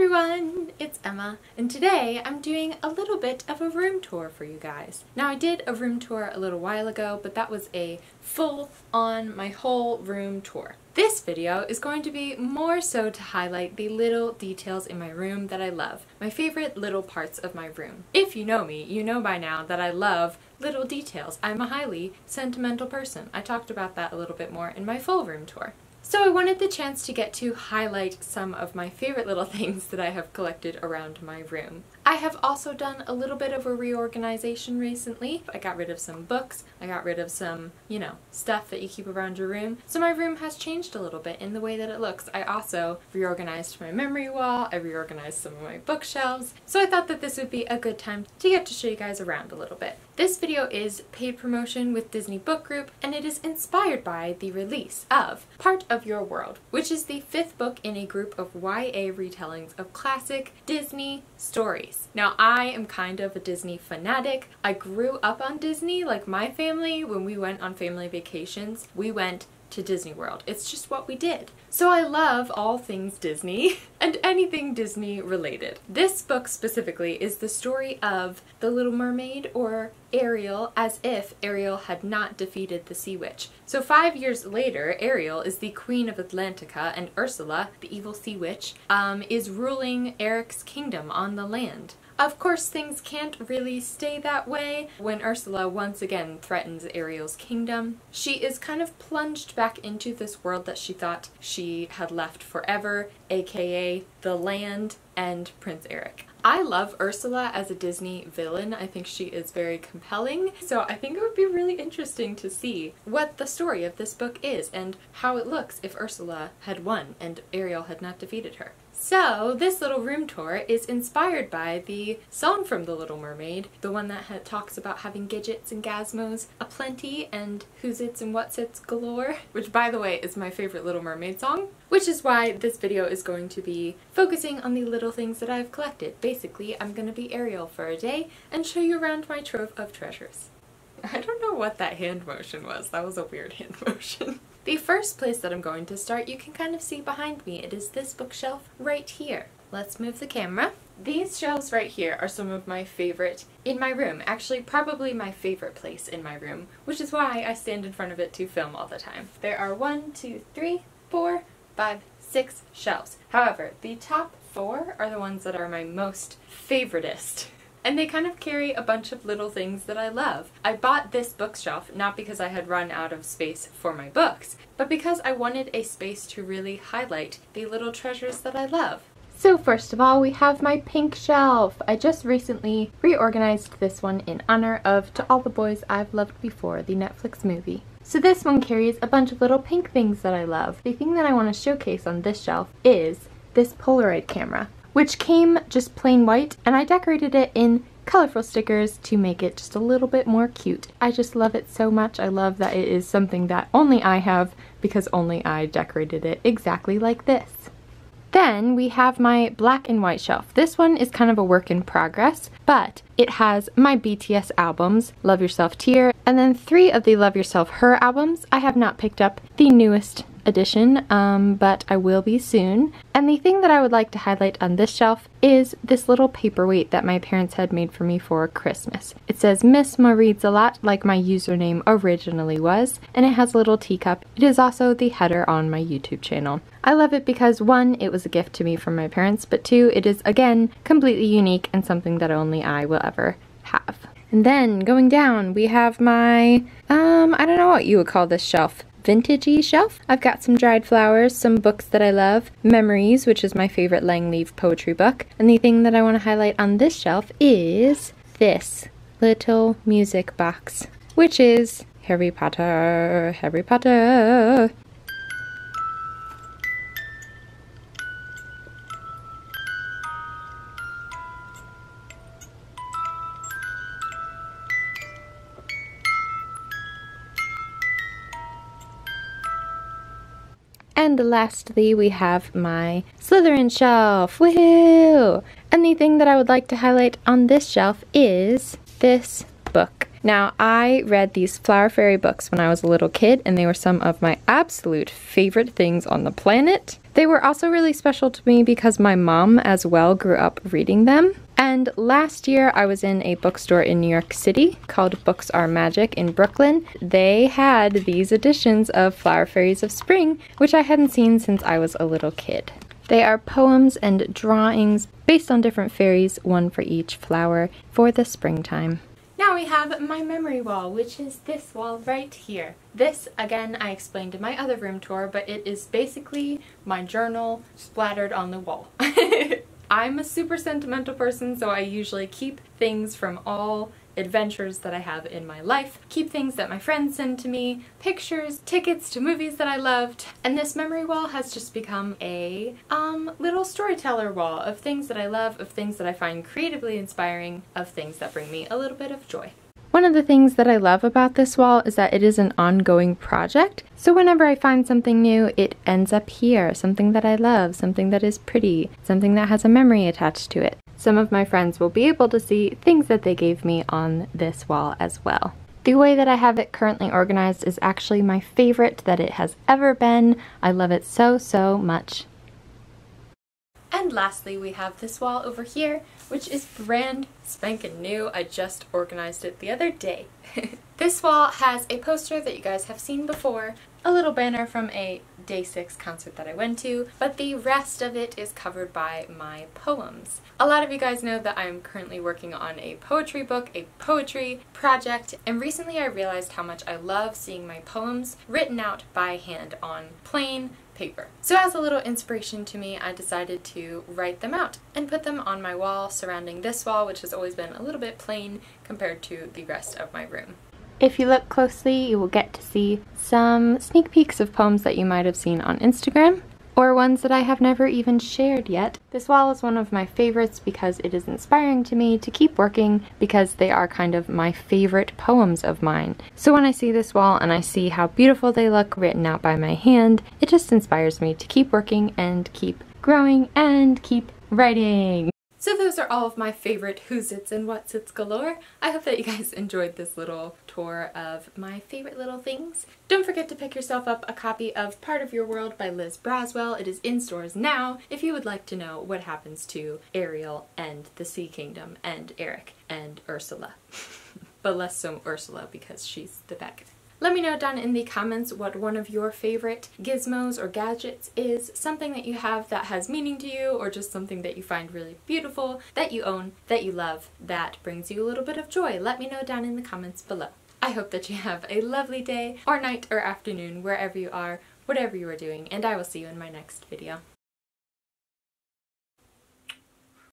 everyone, it's Emma, and today I'm doing a little bit of a room tour for you guys. Now I did a room tour a little while ago, but that was a full-on my whole room tour. This video is going to be more so to highlight the little details in my room that I love, my favorite little parts of my room. If you know me, you know by now that I love little details. I'm a highly sentimental person. I talked about that a little bit more in my full room tour. So I wanted the chance to get to highlight some of my favorite little things that I have collected around my room. I have also done a little bit of a reorganization recently. I got rid of some books, I got rid of some, stuff that you keep around your room. So my room has changed a little bit in the way that it looks. I also reorganized my memory wall, I reorganized some of my bookshelves. So I thought that this would be a good time to get to show you guys around a little bit. This video is paid promotion with Disney Book Group, and it is inspired by the release of Part of Your World, which is the 5th book in a group of YA retellings of classic Disney stories. Now, I am kind of a Disney fanatic. I grew up on Disney. Like my family, when we went on family vacations, we went to Disney World. It's just what we did. So I love all things Disney and anything Disney related. This book specifically is the story of the Little Mermaid, or Ariel, as if Ariel had not defeated the Sea Witch. So 5 years later, Ariel is the Queen of Atlantica, and Ursula, the evil Sea Witch, is ruling Eric's kingdom on the land. Of course, things can't really stay that way when Ursula once again threatens Ariel's kingdom. She is kind of plunged back into this world that she thought she had left forever, aka the land and Prince Eric. I love Ursula as a Disney villain. I think she is very compelling, so I think it would be really interesting to see what the story of this book is and how it looks if Ursula had won and Ariel had not defeated her. So this little room tour is inspired by the song from The Little Mermaid, the one that talks about having gidgets and gizmos aplenty and who's its and what's its galore, which by the way is my favorite Little Mermaid song, which is why this video is going to be focusing on the little things that I've collected. Basically, I'm going to be Ariel for a day and show you around my trove of treasures. I don't know what that hand motion was. That was a weird hand motion. The first place that I'm going to start, you can kind of see behind me. It is this bookshelf right here. Let's move the camera. These shelves right here are some of my favorite in my room. Actually, probably my favorite place in my room, which is why I stand in front of it to film all the time. There are 1, 2, 3, 4, 5, 6 shelves. However, the top 4 are the ones that are my most favoritist. And they kind of carry a bunch of little things that I love. I bought this bookshelf not because I had run out of space for my books, but because I wanted a space to really highlight the little treasures that I love. So first of all, we have my pink shelf. I just recently reorganized this one in honor of To All the Boys I've Loved Before, the Netflix movie. So this one carries a bunch of little pink things that I love. The thing that I want to showcase on this shelf is this Polaroid camera, which came just plain white, and I decorated it in colorful stickers to make it just a little bit more cute. I just love it so much. I love that it is something that only I have because only I decorated it exactly like this. Then we have my black and white shelf. This one is kind of a work in progress, but it has my BTS albums, Love Yourself Tear, and then 3 of the Love Yourself Her albums. I have not picked up the newest edition, but I will be soon. And the thing that I would like to highlight on this shelf is this little paperweight that my parents had made for me for Christmas. It says Miss Ma Reads a Lot, like my username originally was, and it has a little teacup. It is also the header on my YouTube channel. I love it because 1, it was a gift to me from my parents, but 2, it is again completely unique and something that only I will ever have. And then going down, we have my, I don't know what you would call this shelf. Vintagey shelf. I've got some dried flowers, some books that I love, Memories, which is my favorite Langleaf poetry book, and the thing that I want to highlight on this shelf is this little music box, which is Harry Potter, Harry Potter. And lastly, we have my Slytherin shelf. Woohoo! And the thing that I would like to highlight on this shelf is this book. Now, I read these Flower Fairy books when I was a little kid, and they were some of my absolute favorite things on the planet. They were also really special to me because my mom as well grew up reading them. And last year I was in a bookstore in New York City called Books Are Magic in Brooklyn. They had these editions of Flower Fairies of Spring, which I hadn't seen since I was a little kid. They are poems and drawings based on different fairies, one for each flower, for the springtime. Now we have my memory wall, which is this wall right here. This, again, I explained in my other room tour, but it is basically my journal splattered on the wall. I'm a super sentimental person, so I usually keep things from all adventures that I have in my life, keep things that my friends send to me, pictures, tickets to movies that I loved, and this memory wall has just become a little storyteller wall of things that I love, of things that I find creatively inspiring, of things that bring me a little bit of joy. One of the things that I love about this wall is that it is an ongoing project, so whenever I find something new, it ends up here, something that I love, something that is pretty, something that has a memory attached to it. Some of my friends will be able to see things that they gave me on this wall as well. The way that I have it currently organized is actually my favorite that it has ever been. I love it so, so much. And lastly, we have this wall over here, which is brand spanking new. I just organized it the other day. This wall has a poster that you guys have seen before, a little banner from a Day 6 concert that I went to, but the rest of it is covered by my poems. A lot of you guys know that I'm currently working on a poetry book, a poetry project, and recently I realized how much I love seeing my poems written out by hand on plain paper. So as a little inspiration to me, I decided to write them out and put them on my wall surrounding this wall, which has always been a little bit plain compared to the rest of my room. If you look closely, you will get to see some sneak peeks of poems that you might have seen on Instagram, or ones that I have never even shared yet. This wall is one of my favorites because it is inspiring to me to keep working, because they are kind of my favorite poems of mine. So when I see this wall and I see how beautiful they look written out by my hand, it just inspires me to keep working and keep growing and keep writing. So those are all of my favorite who's its and what's its galore. I hope that you guys enjoyed this little tour of my favorite little things. Don't forget to pick yourself up a copy of Part of Your World by Liz Braswell. It is in stores now if you would like to know what happens to Ariel and the Sea Kingdom and Eric and Ursula. But less so Ursula because she's the bad guy. Let me know down in the comments what one of your favorite gizmos or gadgets is, something that you have that has meaning to you, or just something that you find really beautiful, that you own, that you love, that brings you a little bit of joy. Let me know down in the comments below. I hope that you have a lovely day, or night, or afternoon, wherever you are, whatever you are doing, and I will see you in my next video.